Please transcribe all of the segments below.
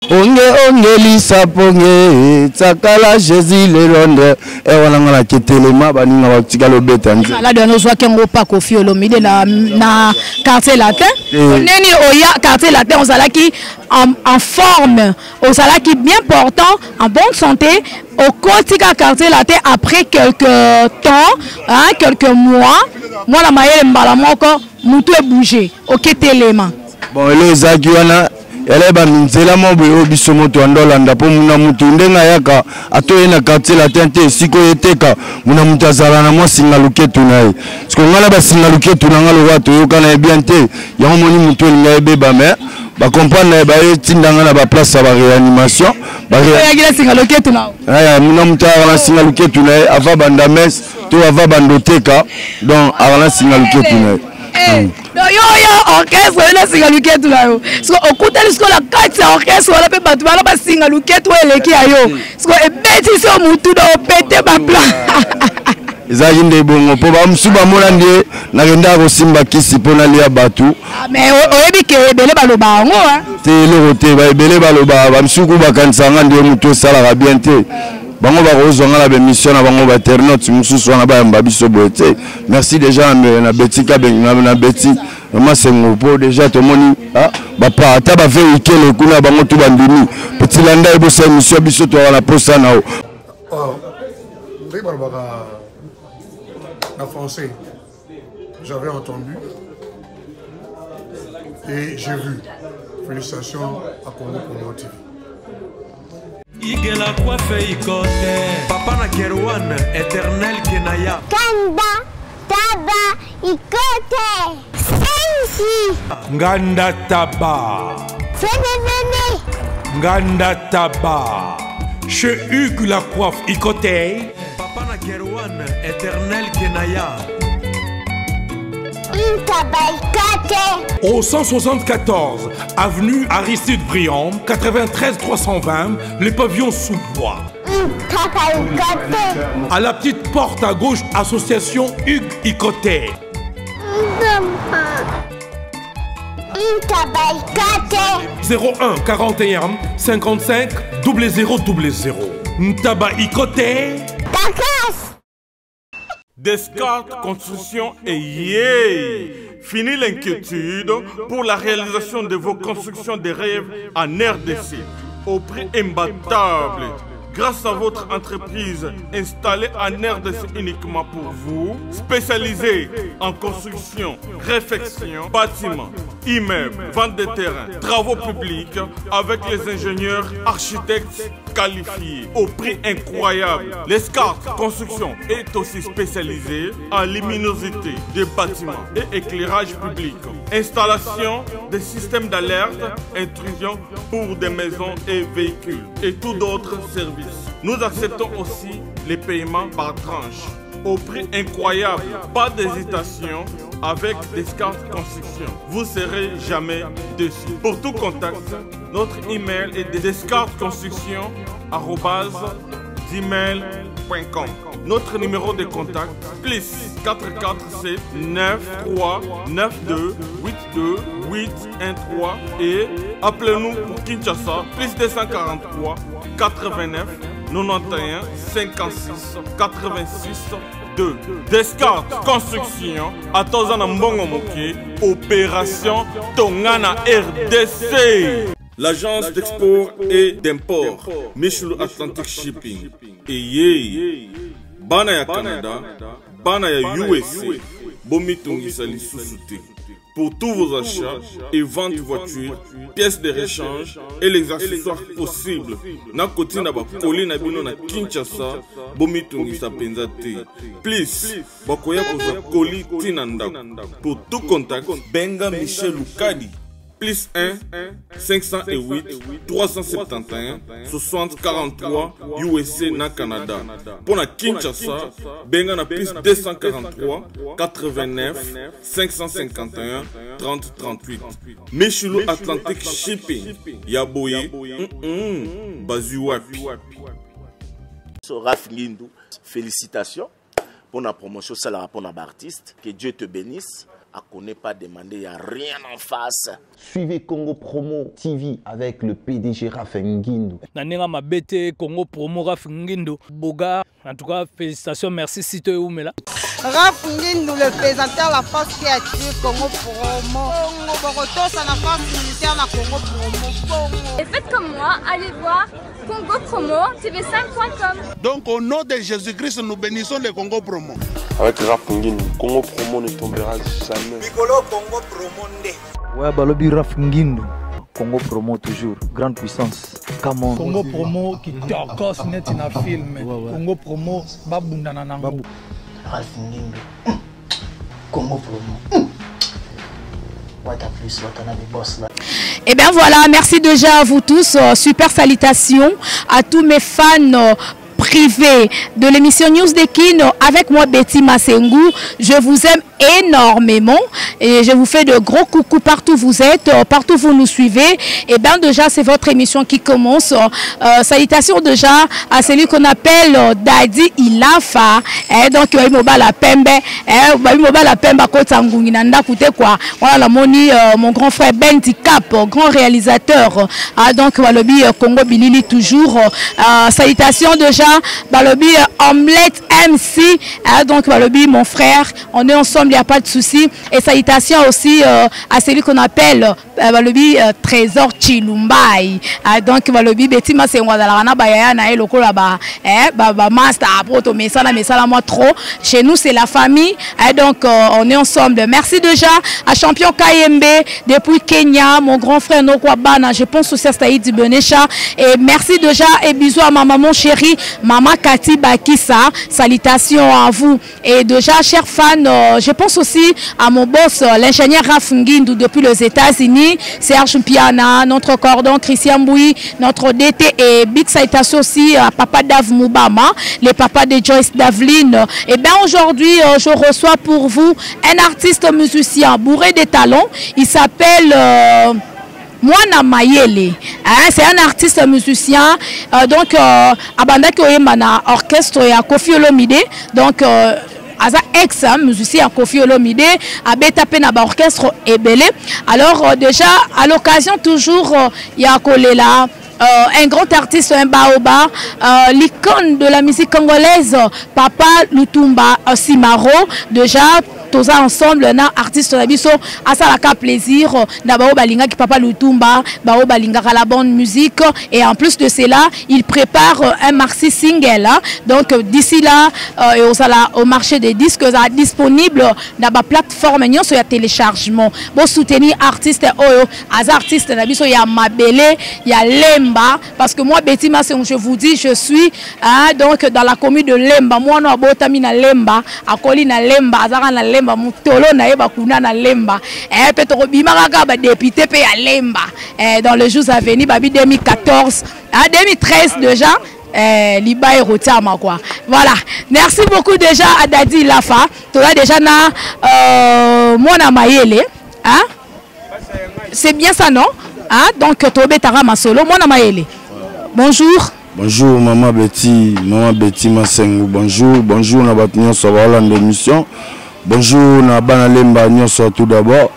Onge lisa ponge tsakala Jésus le Londres e wana ngala ketelema baninga batika lobeta nze la de nos wakengo pa Koffi Olomide na quartier latin neni oya quartier latin on salaki en forme on salaki bien portant en bonne santé au quotidien quartier latin après quelques temps hein, quelques mois moi la maye mbala moko mutu e bouger au ketelema bon les agiwana elle ba minzela mo bo biso moto andolanda po muna mutu ndenga yaka atoye na quartier la tente siko yeteka muna mutu azala na mo singa luketu nae siko ngala ba singa luketu na ngalo watu yokana bien te ya moni mutu linga ebeba me ba comprendre ba etindanga na ba place ba réanimation ba ya singa luketu na aya muna mutu ala singa luketu nae ava banda mes to ava bandoteka donc ala singa luketu nae yo orchestre na singa luketu na yo so okutali siko la kati ya orchestre wala pe batu bana ba singa luketu eleki ayo siko ebeti so mutu do pete ba plan ezali nde bongo po ba msuba mona ndie na renda ko simba kisi pona lia batu mais oyebi ke ebele baloba ngo hein te le rote ba ebele baloba ba msuku ba kansanga ndie mutu sala bien te bango ba kozonga la mission na bango ba ternote mususu wana ba yamba biso boete merci déjà na betika na beti maman sengo po déjà to moni ah ba pa ta ba véhicule kuna bango tu bandini petit landa ebo sa mission biso to wana posa na en français j'avais entendu et j'ai vu. Félicitations à Congo pour TV. Igela coiffe ikote papa na Kerwan éternel Kenaya Kanda taba ikote sensi Nganda taba Fenenene Nganda taba chez Hugues la coiffe ikote papa na Kerwan éternel Kenaya Au 174 avenue Aristide Briand 93 320 les pavillons sous bois. À la petite porte à gauche association Hugues Ikoté. 01 41 55 0000 Ntaba Ikoté. Descartes Construction et yeah! Fini l'inquiétude pour la réalisation de vos constructions de rêves en RDC au prix imbattable. Grâce à votre entreprise installée en RDC uniquement pour vous, spécialisée en construction, réfection, bâtiments, immeubles, vente de terrains, travaux publics avec les ingénieurs architectes qualifiés au prix incroyable. L'Escarte Construction est aussi spécialisée en luminosité des bâtiments et éclairage public. Installation des systèmes d'alerte, intrusion pour des maisons et véhicules et tous d'autres services. Nous acceptons aussi les paiements par tranche au prix incroyable. Pas d'hésitation avec Descartes Construction. Vous ne serez jamais déçus. Pour tout contact, notre email est descartesconstruction@gmail.com. Notre numéro de contact plus 447 93 92 82 813 et appelez-nous pour Kinshasa plus 243 89 91 56 86 2. Descartes Construction à Tozana Mbongo Moki, opération Tongana RDC. L'agence d'export et d'import Michel Atlantic Shipping et bana ya Canada, bana ya USA, bomitungisa lisusuti. Pour tous vos achats et ventes de voitures, pièces de rechange et les accessoires possibles. Na koti na ba koli na bino na Kinshasa, bomitungisa penzate. Please, bakoya koza koli tinanda. Pour tout contact, benga Michel Lukadi. Plus 1 508 371 60 43 USA na Canada. Pour la Kinshasa, benga na plus 243 89 551 30 38. Michelo Atlantic Shipping. Yaboye. Bazuapi. Raf Lindou, félicitations pour la promotion, ça la pour l'artiste. Que Dieu te bénisse. à qu'on n'ait pas demandé, il n'y a rien en face. Suivez Congo Promo TV avec le PDG Raph Nguindu. Nanenga Mabete, Congo Promo Raph Nguindu. Boga, en tout cas, félicitations, merci Sito Oumela. Raph Nguindu, le présentateur la force créative Congo Promo. Boroto, ça n'a pas militaire na Congo Promo. Et faites comme moi, allez voir Congo Promo, tv5.com. Donc au nom de Jésus-Christ, nous bénissons le Congo Promo. Avec Raph Nguindu, Congo Promo ne tombera jamais. Piccolo Congo Promo nde. Ouais, Balobi Raph Nguindu. Congo Promo toujours, grande puissance. Come Congo Promo qui torcos net na film. Congo Promo babunda na nango. Raph Nguindu. Congo Promo. Et bien voilà, merci déjà à vous tous. Super salutations à tous mes fans privés de l'émission News de Kin avec moi Betty Masengu. Je vous aime énormément et je vous fais de gros coucou partout où vous êtes, partout où vous nous suivez. Et bien déjà c'est votre émission qui commence. Salutations déjà à celui qu'on appelle Daddy Ilafa. Donc la Pembe, la Pembe quoi. Voilà mon grand frère Benti Cap, grand réalisateur. Donc Balobi Congo Bilili toujours. Salutations déjà Balobi Omelette MC. Donc Balobi mon frère, on est ensemble, il n'y a pas de souci. Et salutations aussi à celui qu'on appelle Balobi Trésor Chilumbai. Donc Balobi Betty Masengwa Dalana Bayaya na eloko là-bas. Master Proto Mesala moi trop. Chez nous c'est la famille. Donc on est ensemble. Merci déjà à Champion KMB depuis Kenya, mon grand frère Nokwa Bana. Je pense aussi à Saïd Benesha. Et merci déjà et bisous à ma maman chérie, Maman Kati Bakissa. Salutations à vous. Et déjà chers fans, je pense aussi à mon boss, l'ingénieur Raph Nguindu depuis les États-Unis, Serge Piana, notre cordon Christian Boui, notre DT et big salutation aussi à Papa Dav Moubama, les papas de Joyce Davline. Et bien aujourd'hui, je reçois pour vous un artiste musicien bourré de talents. Il s'appelle Mwana Mayele. C'est un artiste musicien. Donc, Abandaki Oyemana orchestre et à Kofi Olomide. Donc, Aza ex musicien Kofi Olomide a betapé na ba orchestre Ebele. Alors déjà à l'occasion toujours il y a Kolela un grand artiste, un baoba, l'icône de la musique congolaise, Papa Lutumba Simaro. Déjà tous ensemble na artiste nabiso asalaka plaisir na bao balinga ki Papa Lutumba bao balinga la bonne musique. Et en plus de cela il prépare un maxi single donc d'ici là au marché des disques disponible na ba plateforme nyonso ya téléchargement pour soutenir artiste oyo as artiste nabiso ya mabele ya Lemba parce que moi Betty Masengu je vous dis je suis donc dans la commune de Lemba moi no abotami na Lemba akoli na Lemba azaka na Lemba mutolo na yeba kuna na Lemba peut-être bimaka ba député pe ya Lemba dans les jours à venir babi 2014 à 2013 déjà Liba et Rotama quoi. Voilà. Merci beaucoup déjà à Daddy Lafa. Tu as déjà na Mwana Mayele. Hein? C'est bien ça non? Hein? Donc Tobe Tarama Solo Mwana Mayele. Bonjour. Bonjour maman Betty Masengu. Bonjour na batnion so wala l'émission. Bonjour na bana Lemba nyonso tout d'abord.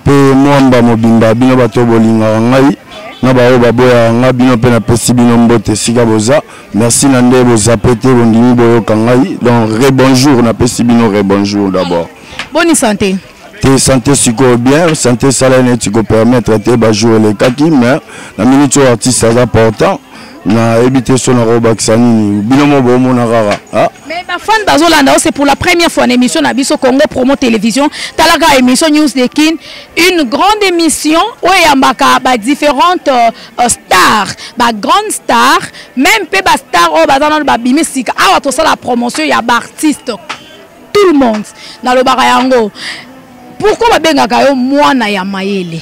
Pe mwamba mobimba bino bato bolinga ngai. Na ba baboya nga bino pe na pesi bino mbote sika boza. Merci nande boza pété bondimi boyo kangai. Donc rebonjour na pesi bino rebonjour d'abord. Bonne santé. Te santé siko bien, santé salane tu ko permettre te ba jouer les kaki mais la minute artiste c'est important. Na éviter son roba xanini binomo bomo na rara mais ma fan bazolanda c'est pour la première fois en émission na biso Congo Promo Télévision talaga émission News de Kin, une grande émission où yambaka ba différentes stars ba grandes stars même pe ba star o bazana ba bimisika awa to ça la promotion ya ba artiste tout le monde na lo barayango. Pourquoi ba bengaka yo Mwana ya Mayele?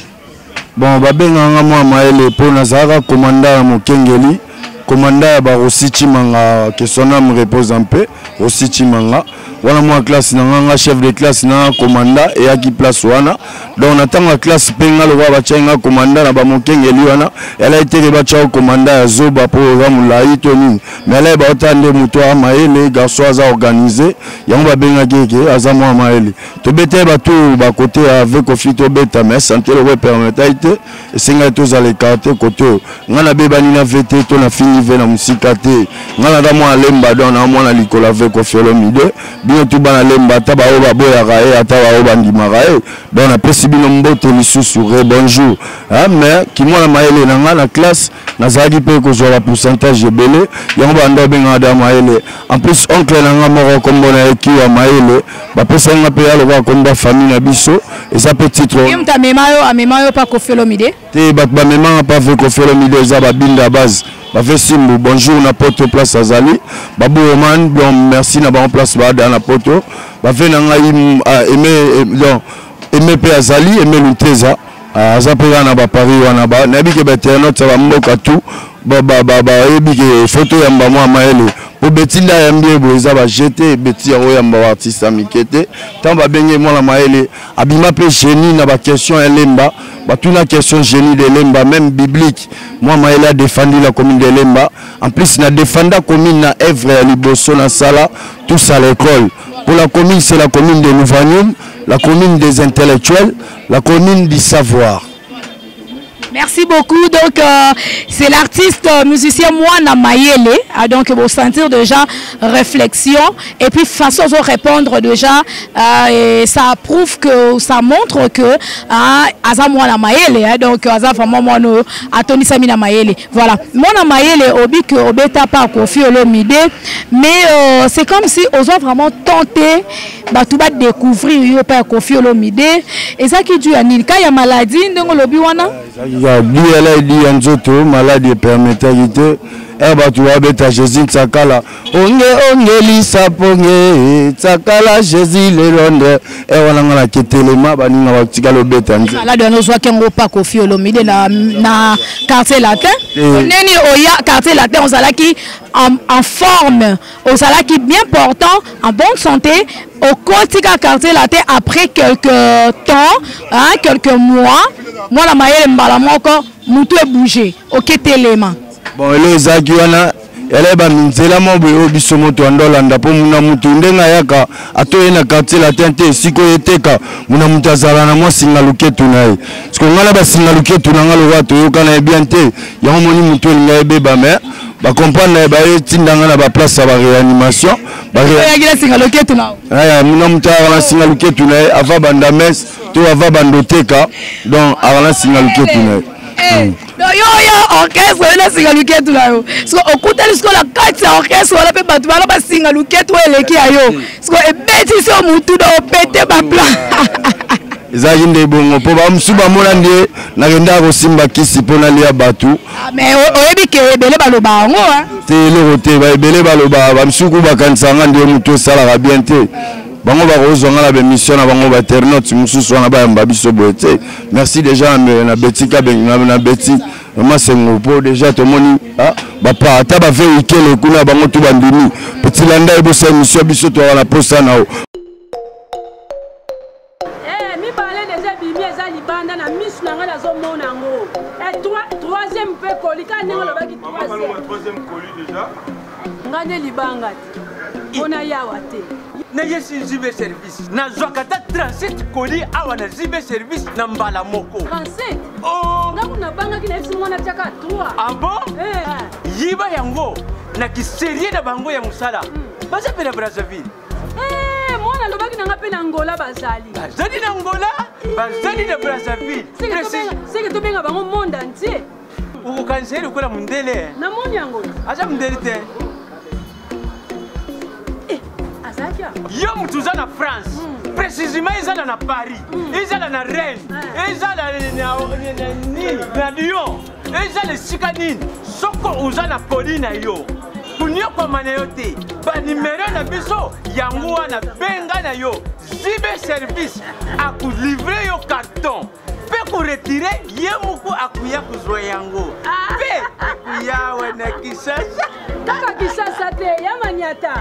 Bon ba benganga Mwana Mayele pour nazara commandant Mokengeli commandant ba Rossi Chimanga que son âme repose en paix Rossi Chimanga wana moi classe nanga chef de classe na commandant et à qui place wana donc on attend la classe penga le roi bachenga commandant na ba mokengeli wana elle a été bacha commandant ya zoba pour ramula itoni mais elle ba otande muto amaele garçon aza organisé yango ba benga keke aza moi amaele to bete ba tout ba côté avec conflit au beta mais santé le permettre été et singa tous à l'écarter côté ngana bebani na vete to na fini ve na musika te ngana da moi lemba don na moi na likola avec Kofiolomide bien tout bana lemba ta ba oba boya rae ata ba oba ndima rae donc na pesibino mbote lisusu bonjour ah mais qui moi na maele na ngana classe na zaki pe ko zo pourcentage belé yango ba ndo benga da maele en plus oncle na ngamo ko mbona ekiwa maele ba pesa nga pe yalo ba komba famille na biso et ça petit trop yum ta memayo pas Kofiolomide te ba mema pas avec Kofiolomide za ba binda base ba fait simbu bonjour na poto place azali babu Oman bon merci na ba place ba dans la poto ba fait na ngai aimer pe azali aimer luteza azapela na ba Paris wana ba na bike ba internaute ba mboka tout ba ebike photo ya mbamwa maele po betinda ya mbiebo eza ba jeter beti ya yamba artiste amikete tant ba benye moi maele abima pe génie na ba question elemba ba tout la question génie de lemba même biblique moi maele a défendu la commune de Lemba en plus na défendre la commune na Evre ya Liboso na Sala tous à l'école pour la commune c'est la commune de Louvanium la commune des intellectuels la commune du savoir. Merci beaucoup. Donc, c'est l'artiste musicien Mwana Mayele. Donc, vous sentir déjà réflexion. Et puis, façon de répondre déjà, et ça prouve que, ça montre que, Aza Mwana Mayele. Donc, Aza vraiment Mwana Atoni Samina Mayele. Voilà. Mwana Mayele, Obi que Obeta pas Kofiolomide. Mais c'est comme si on a vraiment tenté tout bas découvrir Kofiolomide. Et ça qui dit à Nilka, il y a maladie, donc l'Obi Wana. Elle a dit en zoto maladie permétalité tu vas beta Jésus tsakala onge lisa ponge tsakala Jésus le ronde et wana ngala ketelema baninga batika lo beta nze malade no zwa kengo pa Kofiolomide na quartier latin neni oya quartier latin on sala qui en forme on sala qui bien portant en bonne santé au quotidien quartier latin après quelques temps quelques mois moi la maille mbala moko mutu e bouger oketelema bon ele ezaki wana ele ba minzela mobe obiso moto andola ndapo muna mutu ndenga yaka atoye na quartier latin te siko yeteka muna mutu azala na mwa singa luketu naye siko ngala ba singa luketu na ngalo wato yokana bien te yango moni mutu elinga ebeba mais ba comprendre ba etindanga na ba place ba réanimation ba réagila singa luketu na aya muna mutu ala singa luketu naye ava banda mes to ava bandoteka donc ala singa luketu naye yo orchestre na singa luketu na yo siko okuteli siko la kati ya orchestre wala pe batu bala ba singa luketu eleki ya yo siko ebeti so mutu do opete ba plan ezaki nde bongo po ba msuba mona nde na kenda ko simba kisi pona lia batu mais oyebi ke ebele baloba ngo te le rote ba ebele baloba ba msuku bakansanga nde mutu sala bien te bango ba kozonga la mission na bango ba internaute mususu na ba yamba biso boete merci déjà na betika na beti vraiment c'est ngopo déjà to moni ba pa ata ba fe ikele kuna bango tu bandini petit landa ebo sa mission biso to la posa na o mi parler déjà bimi eza libanda na misu na ngala zo mona ngo et troisième pe kolika ningo lo baki troisième colis déjà ngane libanga on a yawate na yesi zibe service na zwakata 37 colis awa na zibe service na mbala moko 37 oh ngaku na banga kina esi mwana chaka 3 ah bon yiba yango na kiserie na bango ya musala basa pena Brazzaville mwana lobaki na ngape na Angola bazali na Angola bazali na Brazzaville c'est que to benga bango monde entier ukanseri kola mundele na moni yango acha mundele te yo mutuza na France précisément ezala na Paris ezala na Rennes ezala na Lyon ezala sika nini soko uza na poli na yo kunyoko mana yo te ba numéro na biso yango wana benga na yo zibe service akulivrer yo carton pe ko retirer yemuku akuya kuzwa yango pe akuya wana Kisasa kaka Kisasa te ya Maniata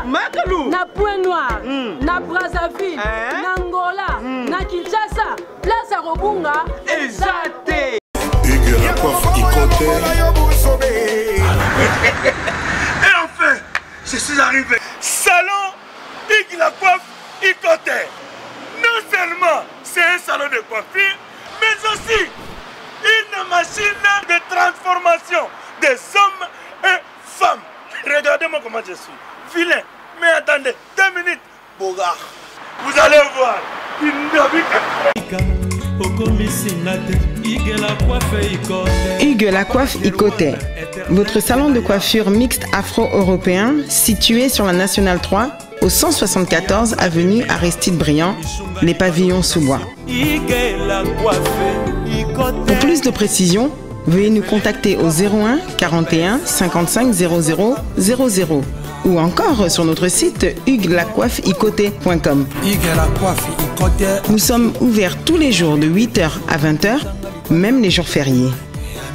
na Point Noir na Brazzaville na Angola na Kinshasa place à Robunga exacté la coiffe Ikote. Et enfin, je suis arrivé. Salon Hugues la coiffe Ikote. Non seulement c'est un salon de coiffure, mais aussi une machine de transformation des hommes et femmes. Regardez-moi comment je suis. Vilain. Mais attendez, 2 minutes. Bogart. Vous allez voir. Hugues la coiffe Ikote. Votre salon de coiffure mixte afro-européen situé sur la Nationale 3 au 174 avenue Aristide Briand, les pavillons sous bois. Pour plus de précisions, veuillez nous contacter au 01 41 55 00 00 ou encore sur notre site huguelacoiffeikote.com. Nous sommes ouverts tous les jours de 8h à 20h, même les jours fériés.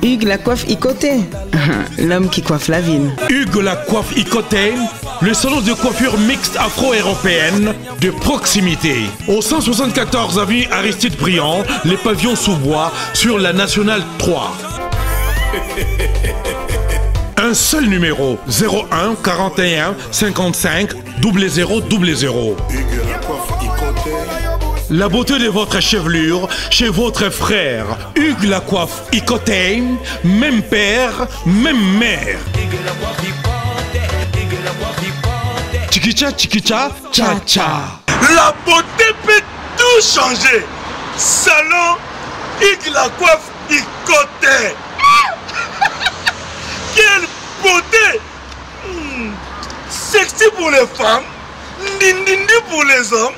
Hugues la coiffe Ikote, l'homme qui coiffe la ville. Hugues la coiffe Ikote, le salon de coiffure mixte afro-européenne de proximité. Au 174 avenue Aristide Briand, les pavillons sous bois sur la Nationale 3. Un seul numéro, 01 41 55 00 00. La beauté de votre chevelure chez votre frère. Hugues la coiffe Ikote, même père, même mère. Chikicha, chikicha, cha cha. La beauté peut tout changer. Salon Hugues la coiffe Ikote. Quelle beauté! Sexy pour les femmes, dindindi pour les hommes.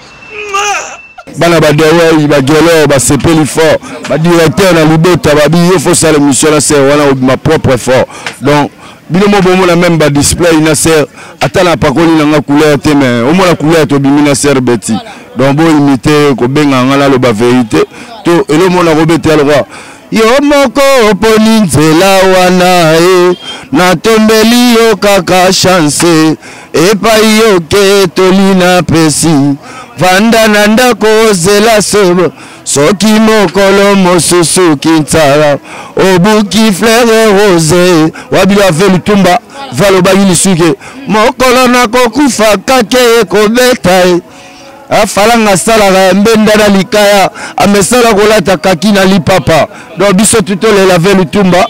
Bana badawai bagelo ba sepeli fort ba directeur na libota ba bi il faut ça l'émission là c'est wana ma propre fort donc bino mo bomo la même ba display na ser atala pakoli na nga couleur te mais au moins la couleur to bimina ser beti donc bo imiter ko benga ngala lo ba vérité to elo mo na robete le roi yo moko oponi nzela wana na tombeli yo kaka chance epai yo ke tolina pesi vanda na ndako ozela sobo soki mokolo mosusu kintala obuki fleur rose wabilo ave lutumba valobaki lisuke mokolo nakokufa kake ekobeta afalanga salaka mbenda na likaya amesala kolata kaki na lipapa donc biso tutole lave lutumba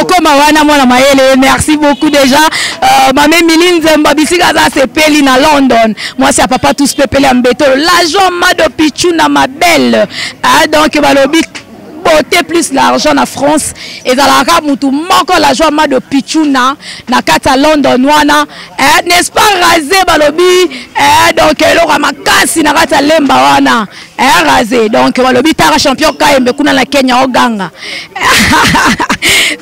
okoma wana mwana mayele merci beaucoup déjà mame Miline Nzemba bisika za sepeli na London moi c'est papa tous pepeli ambeto l'argent mado pichu na ma belle donc balobi beauté plus l'argent en France et dans la rame mutu moko la joie de pichuna na kata London wana n'est-ce pas rasé balobi donc le ramakasi na kata lemba wana rasé donc balobi tara champion kaembe kuna na Kenya oganga.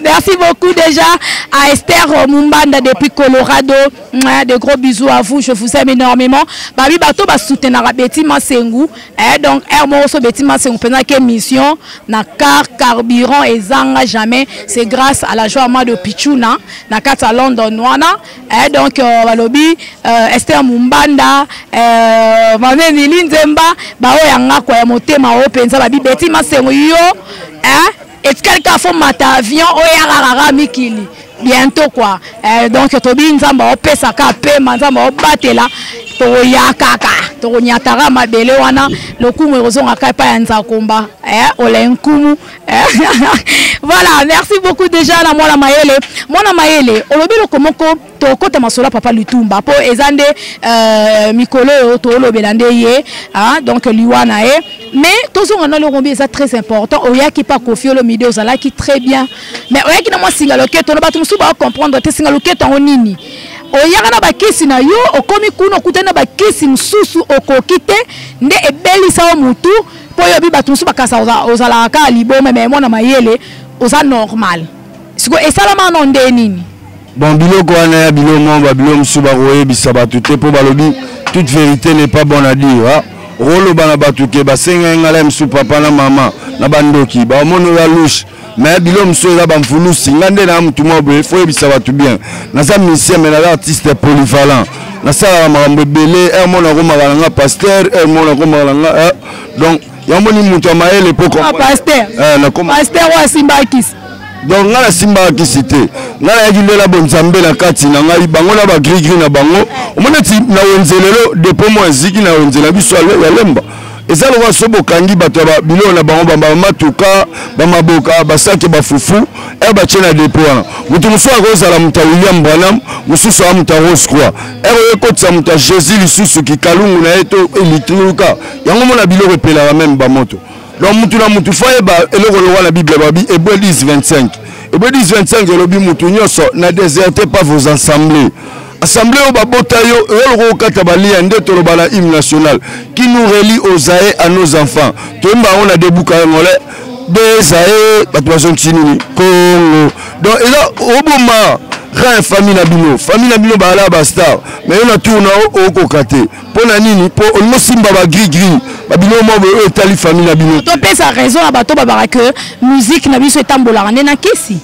Merci beaucoup déjà à Esther Mumbanda depuis Colorado. De gros bisous à vous, je vous aime énormément. Babi bato ba soutenir Betty Masengu. Donc Hermoso Betty Masengu pendant que mission na car carburant et zanga jamais. C'est grâce à la joie de Pichuna na kata London wana. Donc balobi Esther Mumbanda mame Miline Nzemba ba oyanga kwa ya motema o penza babi Betty Masengu yo et quelqu'un faut mater avion oyarara mikili bientôt quoi donc tobi nzamba opesa ka pe manzamba obatela to yakaka to nyatara mabele wana lokumu rozonga ka pa yanza komba olenkumu voilà merci beaucoup déjà na mwana mayele olobi lokomoko to kota masola papa lutumba po ezande mikolo to lobelande ye donc liwana mais tozonga na lorombi est très important oyaki pa kofio lo midi ozala ki très bien mais oyaki na moi singalo keto no batu musu ba comprendre te singalo keto onini oyaka na bakisi na yo okomi kuno kutana bakisi mususu okokite nde ebelisa o mutu po yo bi batu musu bakasa ozala ka liboma mais mwana mayele oza normal siko esalama no nde nini bon biloko wana ya biloko musu ba roye bisaba tout te po balobi toute vérité n'est pas bonne à dire rolo bana batuke basenga ngala msu papa na mama na bandoki ba mono ya louche mais bilom so la bamfulu singande na mtu mobe faut ebisa batu bien na za musicien mais na artiste polyvalent na sala mambo belé mona ko magalanga pasteur mona ko magalanga donc yamoni mutu amaele poko pasteur na ko pasteur wa Simbakis donc ngala Simbakis te ngala yajilela bonzambe na kati na ngai bango na ba gris gris na bango omona ti na wenzelelo depo mo ziki na wenzela biso ya lemba ezalo wa sobo kangi bato ba bilo na bango ba matuka ba maboka basake ba fufu ba chena depo wana mutu muso akozala muta William Branham mususu amuta Rose Croix ekotsa muta Jésus lisusu ki kalungu na eto elitruka yango mona bilo repela même ba moto donc mutu na mutu faye ba eloko lo wana Bible babi Hébreux 10:25 Hébreux 10:25 elobi mutu nyoso na désertez pas vos assemblées. Assemblée au Babotayo, et kata balia ndeto lo bala hymne national qui nous relie aux aïeux à nos enfants. Tomba on a des bouquins ngolé des aïeux batouazon chinini Congo. Donc et là au boma ran famille nabino bala basta mais on a tourné au kokate. Pona nini po on simba ba gris gris babino mo be etali famille nabino. To pesa raison à bato babara que musique nabiso etambola na kesi.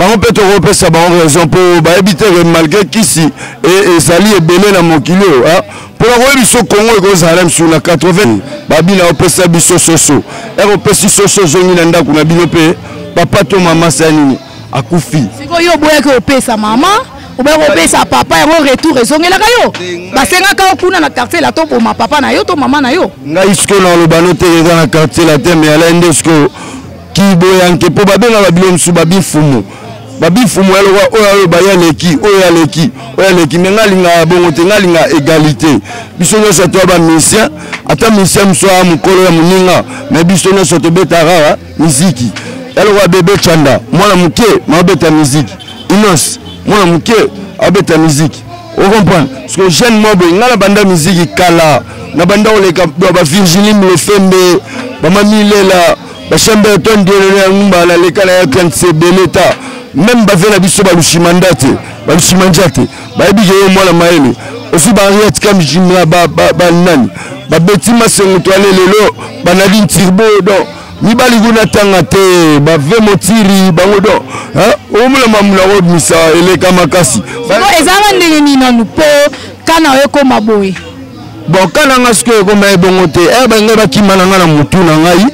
On peut te repasser sa raison pour éviter malgré qu'ici et sali est belé dans mon kilo pour avoir du Congo et Gozalem sur la 80 babina opesa biso soso et opesi soso zongi nanda kuna binopé papa to maman sanini akufi siko yo boya que opesa maman ou bien opesa papa et retour zongi la kayo basenga ka kuna na quartier la to pour ma papa na yo to maman na yo ngai isko na lobano te dans la quartier la te mais ala ndesko ki boyanke po babenga babilo msu babi fumu babi fumu elwa oyo baya leki oya leki mengalinga bongo te ngalinga égalité biso nyoso to ba mission ata mission mso amukolo ya muninga mais biso nyoso to betara muziki elwa bebe chanda mwana muke mabeta muziki inos mwana muke abeta muziki on comprend parce que jeune mobe ngala banda muziki kala na banda oleka ba Virginie Mlefembe ba mamilela ba chambe ton diele ngumba la lekala ya kan se beleta même bavela biso balushimandate balushimanjate baibige yo mwana maele aussi ba riet kam jimla ba nani ba betima senguto alelelo banali ntirbo do mibali kuna tanga te ba ve motiri bango do omula mamula wo misa eleka makasi ezanga ndenge ni nanu po kana eko maboy bon kana ngasko ko mai bongo te banga bakimana ngana mutu na ngai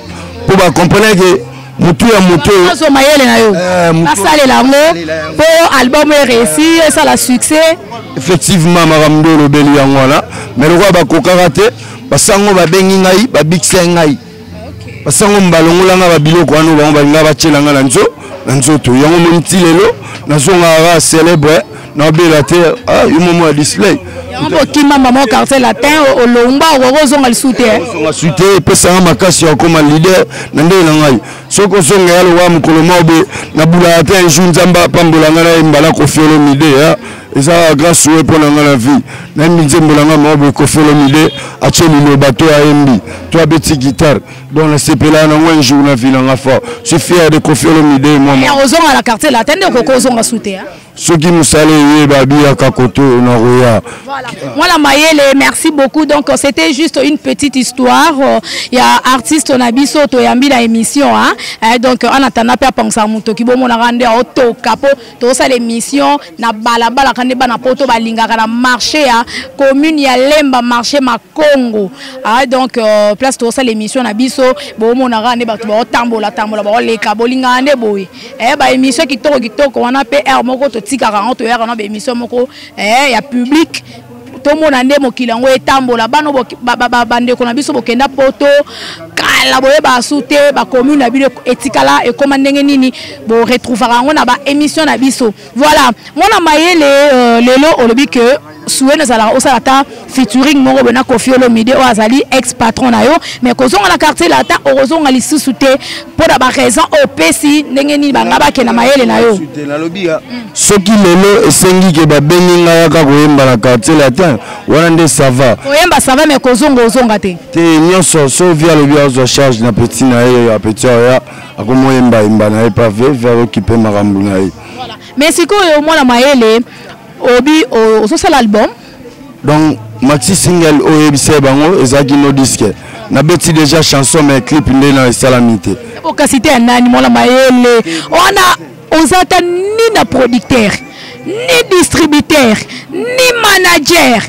po ba comprendre que mutu ya mutu so mayele na yo basale la ngo po album est réussi ça la succès effectivement maramdo lo beli yango wana mais le roi ba kokarate basango ba bengi ngai ba bixé ngai basango mbalongola nga ba biloko wana ba balinga ba tshela nga na nzoto yango monti lelo nazonga ra célèbre na bela te yo momo display yango kima maman quartier latin au lomba ozonga lisute ozonga sute pesa makasi ya koma leader na ndela ngai soko zonga ya lo wa mukolo mobe na bula ata un jour nzamba pambola ngana mbala Koffi Olomide eza grâce au pour la vie na minzembola nga mobe Koffi Olomide acheli le bateau à MB toi petit guitare dans la CPLA na un jour na ville nga fort je suis fier de Koffi Olomide moi ozonga la quartier latin de koko ozonga sute ceux qui nous saluent babi à Kakoto na Roya. Voilà. Voilà Mayele, merci beaucoup. Donc c'était juste une petite histoire. Il y a artiste Nabiso to yambi la émission donc on attend pas penser à muto ki bomo na rande auto capo to ça l'émission na balabala kande bana poto balinga na marché commune ya Lemba marché Makongo. Donc place to ça l'émission Nabiso bomo na rande ba to tambola ba leka bolinga ande boy. Ba émission kitoko on a PR moko to tika 40 heures na émission moko ya public to mona nde mokilango etambola bano bande ko na biso bokenda poto kala boye ba sute ba commune na bino etikala e koma ndenge nini bo retrouvera ngo na ba émission na biso voilà mona mayele lelo olobi que soué nous allons aussi la featuring moko bena Koffi Olomide o azali ex patron na yo mais kozonga na quartier la ta orozonga lisusu te pour da ba raison o pesi ndenge nini banga ba kena mayele na yo na lobi soki lelo esengi ke ba beninga yaka koyemba na quartier la ta wana nde ça va koyemba ça va mais kozonga te nyonso so via lobi azo charge na petit na ye ya petit ya akomoyemba imba na ye pas vers occuper marambu na ye voilà mais siko yo mwana mayele obi au social album donc maxi single oyebise bango ezaki no disque na beti déjà chanson mais clip nde na salamité okasité ya nani mona mayele on ozata ni na producteur ni distributeur ni manager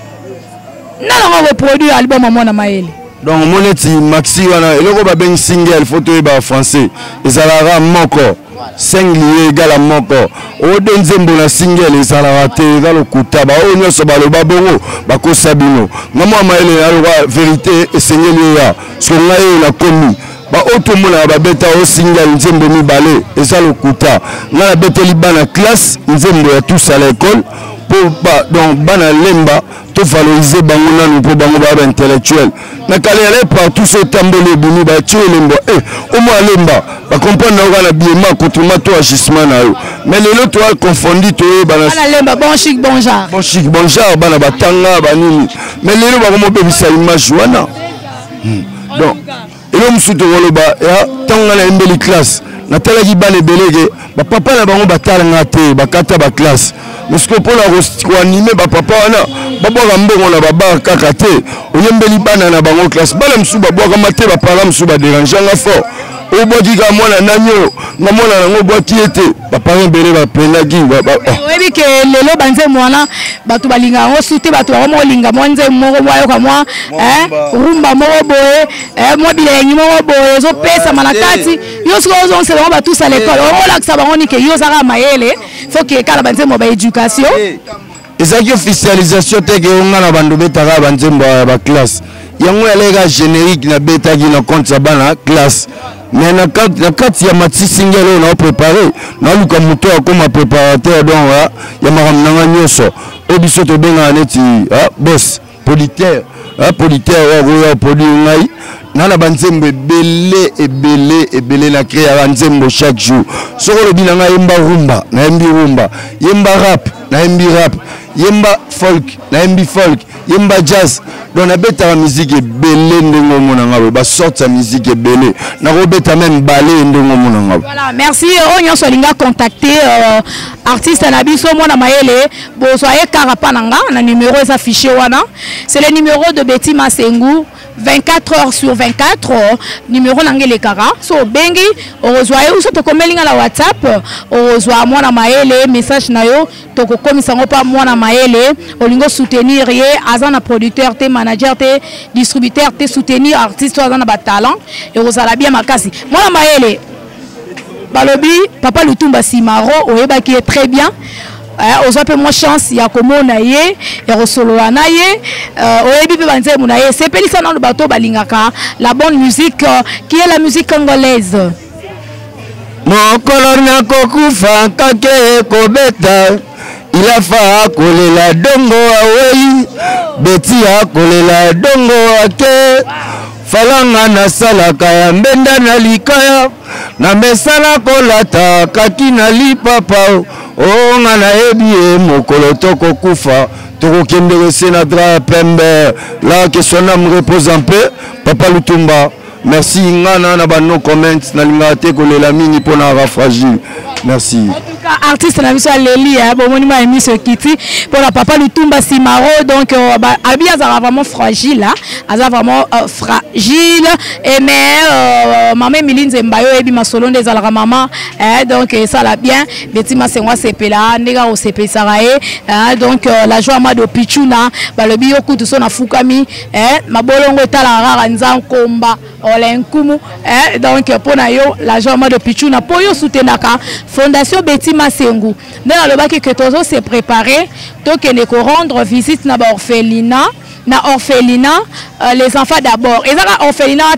nalongo produit album à mona mayele donc moneti maxi wana eloko ba ben single photo e ba français ezalaka moko 5 lié égal à moko o denzembo na single ezalaka te ezalo kutaba o nyoso baloba bongo bakosa bino ngamo mayele alwa vérité esengeli ya so ngai la komi ba otomona ba beta o single nzembo mibale ezalo kuta na beteli bana classe nzembo ya tous à l'école pour donc bana lemba to valoriser bango nanu pour bango ba intellectuel na kalele partout so tambole bini ba tielembo au moins lemba ba comprendre na biema contre mato agissement na yo mais les autres ont confondu to bana lemba bon chic bon genre bana batanga banini mais les autres ba mo bebisa image wana donc elo musuto woloba ya tanga na embeli classe na tala ki bana belege ba papa na bango batala ngate bakata ba classe mais ce que pour la animer ba papa wana babwa mbongo na baba kaka te oyembeli bana na bango classe bana msu babwa mate ba para msu ba déranger nga fort oboki ka mwana nanyo na mwana nango boki ete ba para mbele ba penaki oyebi ke lelo banze mwana batu balinga ngo sute batu ba mo linga mwanze moko mwayo ka mwa rumba moko boye mo bilengi moko boye zo pesa manakati yo siko zo se ba tous à l'école o la ka bango ni ke yo saka mayele faut que kala banze mo ba éducation ezaki officialisation teke onga na bandu betaka banzembo ba classe yango yalega générique na betaki na compte sa bana classe mais na kati ya matisi single na préparer na luka muto akoma préparateur donc ya makamnanga nyoso obiso to benga neti boss politaire politaire wa produit ngai nana banzembo ebele na créer banzembo chaque jour soko lobi na ngai yemba rumba na yembi rumba yemba rap na yembi rap yemba folk na yembi folk yemba jazz donc na beta la musique ebele ndongo mona ngabo ba sorte sa musique ebele na robeta même ballet ndongo mona ngabo. Voilà, merci onyo solinga contacter artiste na biso mona mayele bo soye karapa nanga na numéro est affiché wana c'est le numéro de Betty Masengu 24 heures sur 24 numéro nangele kara so bengi ozwaye uso to komelinga la WhatsApp ozwa mwana mayele message na yo to ko komisa ngo pa mwana mayele olingo soutenir ye azana producteur te manager te distributeur te soutenir artiste azana ba talent et ozala bien makasi mwana mayele balobi papa Lutumba Simaro oyeba qui est très bien aux peu moins chance ya komona ye ya resolola na ye oyebi pe banze muna ye c'est pelisa na bato balingaka la bonne musique qui est la musique congolaise mokolo na kokufa kake kobeta ilafa kolela dongo awei beti akolela dongo ake falanga na salaka ya mbenda na likaya na mesala kolata kaki na lipapa onga na ebie mokolo toko kufa toko kendere senadra pembe la que son âme repose en paix papa Lutumba merci ngana na bano comment na lingate kolela mini pona ra fragile merci. En tout cas artiste na biso Leli bon monima émission kiti pour la papa Lutumba Simaro donc abi azara vraiment fragile là azara vraiment fragile et mais maman Milinze Mbayo ebi masolo des alra maman donc ça la bien Betty Masengwa sepela ndega o sepesarae donc la joie mado pichuna balobi yokutu so na fukami mabolongo tala rara nzankomba olenkumu donc pona yo la joie mado pichuna po yo soutenaka Fondation Betty Masengu. Dans le bac que tozo s'est préparé, donc elle est rendre visite na orphelinat, les enfants d'abord. Et ça orphelinat,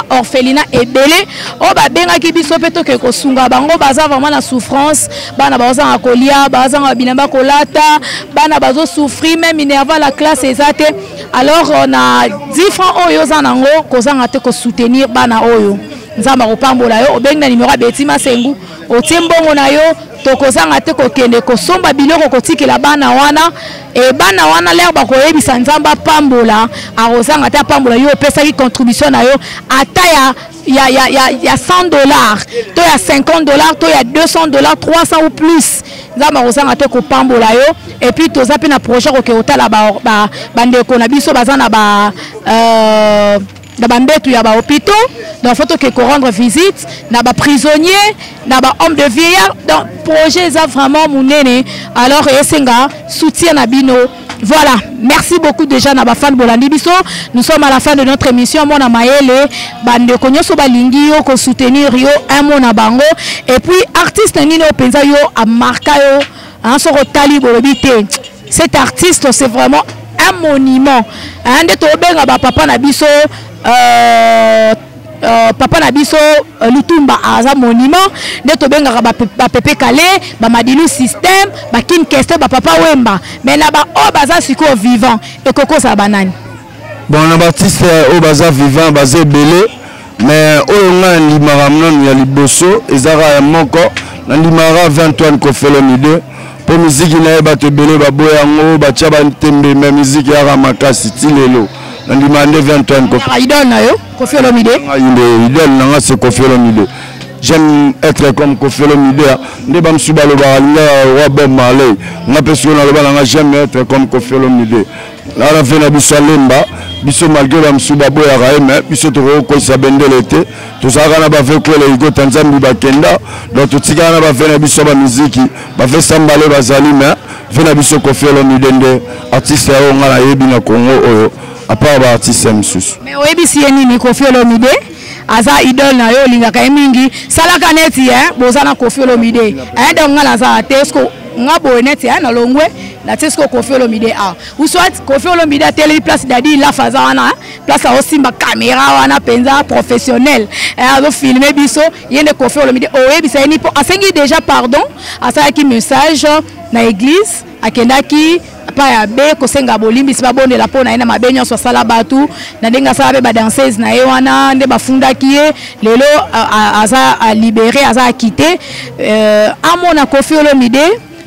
orphelinat est belé. Oh ba benga ki biso peto ke kosunga bango baza vraiment na souffrance, bana baza en colia, baza en bilamba kolata, bana bazo souffrir même minerva la classe ezate. Alors on a 10 francs oyo zanango kozanga te ko soutenir bana oyo. Nzamba kopambola yo obenga numéro Betty Masengu otiembongo na yo tokozanga te kokende kosomba biloko kotikela bana wana e bana wana lero bakoyebisa nzamba pambola arozanga te pambola yo pesaki contribution na yo ata ya $100 to ya $50 to ya $200 300 ou plus nzamba kozanga te kopambola yo et puis toza pe na projet ko ke otala ba bandeko na biso bazana ba na bambetu ya ba hôpitaux donc faut que rendre visite na ba prisonniers na ba homme de vieillard donc projet ça vraiment munene alors esenga soutien na bino. Voilà, merci beaucoup déjà na ba fan bolandi biso. Nous sommes à la fin de notre émission mona maele bande ko nyoso balingi yo ko soutenir yo un mona bango et puis artiste nino penza yo a marka yo en so rotali bolobité. Cet artiste c'est vraiment un monument. Ande to benga ba papa na biso papa na biso Lutumba aza monument de to benga ba Pepe Kale ba Madilu système ba Kin Keste ba papa Wemba mais na ba o baza siko vivant et koko sa banane bon na artiste o baza vivant basé belé mais o nga ndimara mnon ya liboso ezara ya moko na ndimara 21 ko Felomide pour musique na ba te belé ba boyango ba tia ba tembe mais musique ya ramakasi tilelo na ndimande 21 ko idole na yo Koffi Olomide. Idole nanga c'est Koffi Olomide. J'aime être comme Koffi Olomide. Ne bam subalo balinga wa Bob Marley. Na personne na balanga j'aime être comme Koffi Olomide. La fin na biso lemba, biso malgré bam subabo ya raime, biso to ko sabende l'été. To saka na ba fait ko le go Tanzanie ba kenda. Donc to tika na ba fait na biso ba musique, ba fait sambale ba zalima, fait na biso Koffi Olomide nde artiste ya ngala yebi na Congo oyo. À part ba artiste msus. Mais oyebi si nini Koffi Olomide aza idole na yo linga ka mingi salaka neti boza na Koffi Olomide donc ngala za tesko ngabo neti na longwe na tesko Koffi Olomide a ou soit Koffi Olomide a télé place dadi la faza wana place a aussi ma caméra wana penza professionnel azo filmer biso yende Koffi Olomide oyebi sa ni asengi déjà pardon asa ki message na église akendaki pa ya be ko senga bolimbi si babone la pona ina mabenyo so sala batu na denga sala be ba danseuse na ye wana nde bafunda kiye lelo aza a libéré aza a quitter amona Koffi Olomide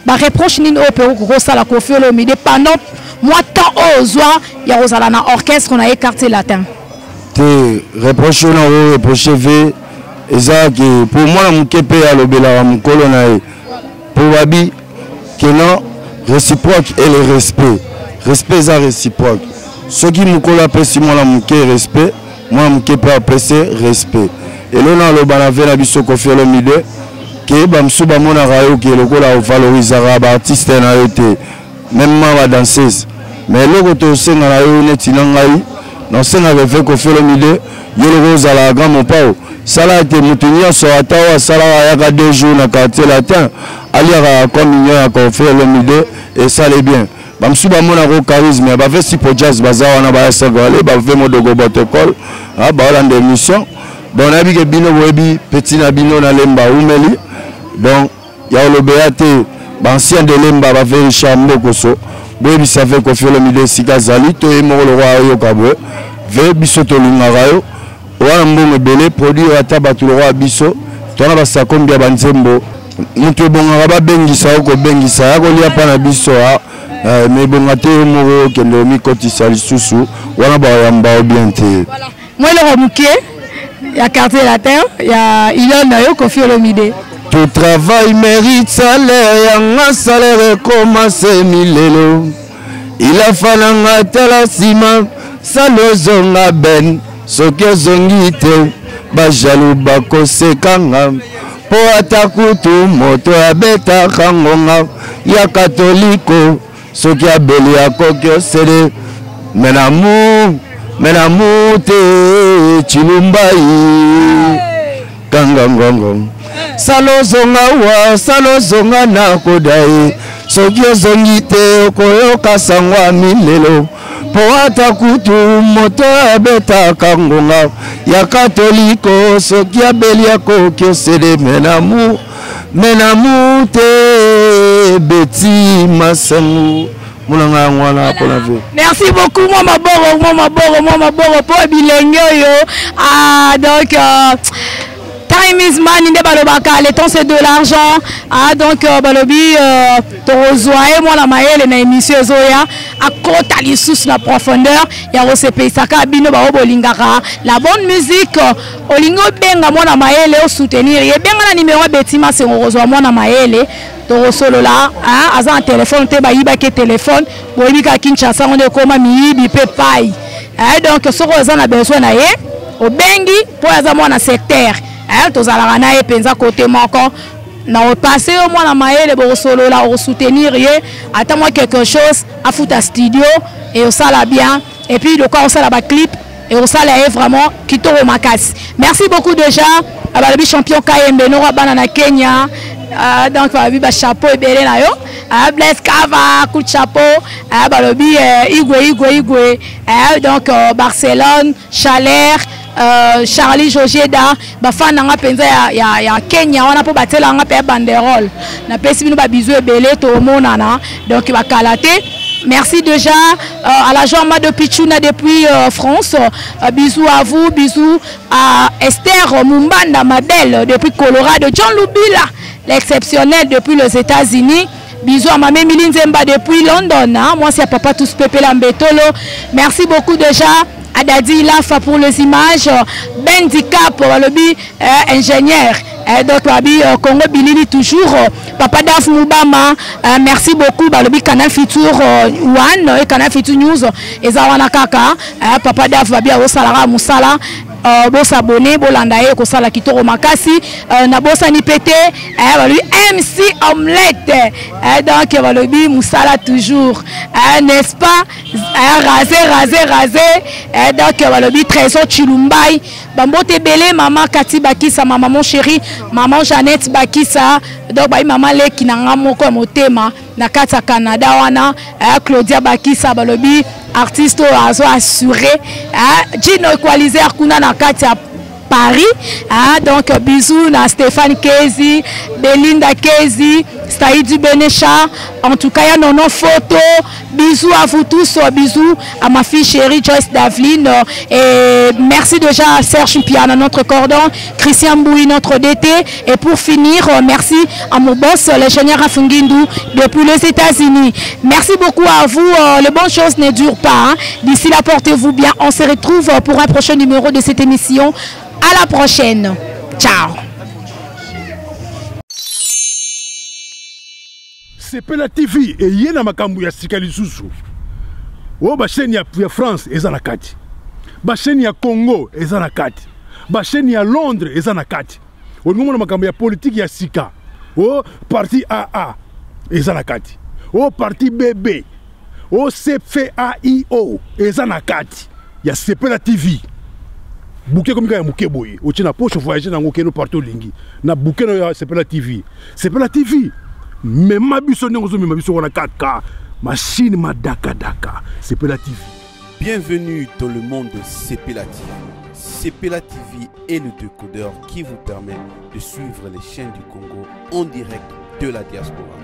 ba reproche nini o pe ko sala Koffi Olomide pendant moi temps ozwa ya ozala na orchestre na quartier latin te reproche na o reproche ve eza que pour moi na mukepe ya lobela mukolo na e pour babi que non réciproque et le respect. Respect ça réciproque. Ce qui me colle après si moi la mouke respect, moi mouke pas apprécier respect. Et là dans le banave la biso Koffi Olomide que bamsu ba mona rayo que le kola valoriser ba artiste na été même ma danseuse. Mais le koto senga na yo neti na ngai non senga ve Koffi Olomide yo le roza la grand mon pao. Sala été mutunya so atawa sala ya ka 2 jours na quartier latin. Aliara comme ya Koffi Olomide et ça allait bien. Bamsu ba mona ro charisme ba fait si pour jazz baza wana ba sagale ba fait modogo protocole ba la émission donc na bi ke bino webi petit na bino na lemba umeli donc ya lo beate ba ancien de lemba ba fait Richard Mbokoso webi ça fait Koffi Olomide sika zali to e mo lo wa yo kabwe ve biso to linga rayo wana mbongo belé produit ata batu lo wa biso to na ba sakombia banzembo mutu bonga ba bengisa ko bengisa ya ko lia pa na biso mais bonga te mo ke ndo mi kotisa lisusu wana ba yamba bien te voilà moi le muke ya quartier latin ya ilona yo Koffi Olomide tout travail mérite salaire ya salaire commence milelo il a falanga tala sima salozonga ben soki zongi te ba jaloux ba kosekanga po atakutu moto abeta kangonga ya katoliko soki abeli akoki osele menamu te chilumbai kangangongo salozonga na kodai soki ozongi te okoyoka sangwa milelo po atakutu moto abeta kangonga ya katoliko soki abeli akoki osele menamu te beti masangu mulanga ngwana pona ve. Merci beaucoup moi maboro po bilenge yo donc time is money nde balobaka, le temps c'est de l'argent. Ah donc balobi tozoaye moi la maele na émission zoya akota lisusu na profondeur ya osepesaka bino ba obolingaka la bonne musique olingo benga moi na maele o soutenir ye benga na numéro Betima Sengorozwa moi na maele to solo là hein aza un téléphone te ba yibake téléphone boyibika Kinshasa on de koma miyibi pe pai hein donc soko aza na besoin na ye obengi po aza moi na secteur hein tozalaka na ye penza côté moko na repasser au moins la maille le solo là au soutenir ye attends-moi quelque chose à foutre à studio et au sala bien et puis le corps au sala ba clip et au sala est vraiment kitoro makasi. Merci beaucoup déjà à Balobi champion KMB Nora Banana Kenya donc Balobi ba chapeau et belé na yo Blaise Kava coup de chapeau Balobi Igwe donc Barcelone Chalère Charlie Jojeda bafana nga penza ya Kenya wana po batela nga pe banderole na pesi bino ba bizu ebele to monana donc ba kalate. Merci déjà à la Jean-Ma de Pichuna depuis France. Bisous à vous, bisous à Esther Mumbanda Madel depuis Colorado, John Lubila l'exceptionnel depuis les États-Unis. Bisous à Mamé Miline Zemba depuis London. Hein? Moi c'est Papa Tous Pepe Lambetolo. Merci beaucoup déjà à Dadi Lafa pour les images. Bendicap le ingénieur. Donc Congo Bilili toujours. Papa Daf Mubama. Merci beaucoup. Balobi Canal Futur One et Canal Futur News. Et Zawana Kaka. Papa Daf Babia Osalara Moussala. Bo s'abonner, bo landaye ko sala kitoro makasi na bosa ni pété lui MC Omelette donc balobi musala toujours n'est-ce pas raser donc balobi Trésor Chilumbai bambote belé maman Kati Bakisa maman chéri maman Jeannette Bakisa donc ba maman leki na ngamoko motema na kata Canada wana Claudia Bakisa balobi artiste azo assuré Gino Equalizer kuna na kati ya Paris donc bisous na Stéphane Kezi, Belinda Kezi, Staïdi Benecha, en tout cas il y a nos photos. Bisous à vous tous, bisous à ma fille chérie Joyce Davline et merci déjà à Serge Piana, notre cordon, Christian Bouy, notre DT et pour finir, merci à mon boss, l'ingénieur Rafungindu depuis les États-Unis. Merci beaucoup à vous, les bonnes choses ne durent pas. D'ici là, portez-vous bien. On se retrouve pour un prochain numéro de cette émission. À la prochaine. Ciao. Sepela TV et yena makambu ya sikali susu. O ba chaîne ya France eza na kati. Ba chaîne ya Congo eza na kati. Ba chaîne ya Londres eza na kati. O ngomona makambu ya politique ya sika. O parti AA eza na kati. O parti BB. O CFAIO eza na kati. Ya Sepela TV. Bouquet comme ya muke boye. O tina poche voyager na ngokeno partout lingi. Na bouquet na Sepela TV. Sepela TV. Mais ma biso n'engozo mais ma biso wana 4K machine madaka daka Sepela TV. Bienvenue dans le monde de Sepela TV. Sepela TV est le décodeur qui vous permet de suivre les chaînes du Congo en direct de la diaspora.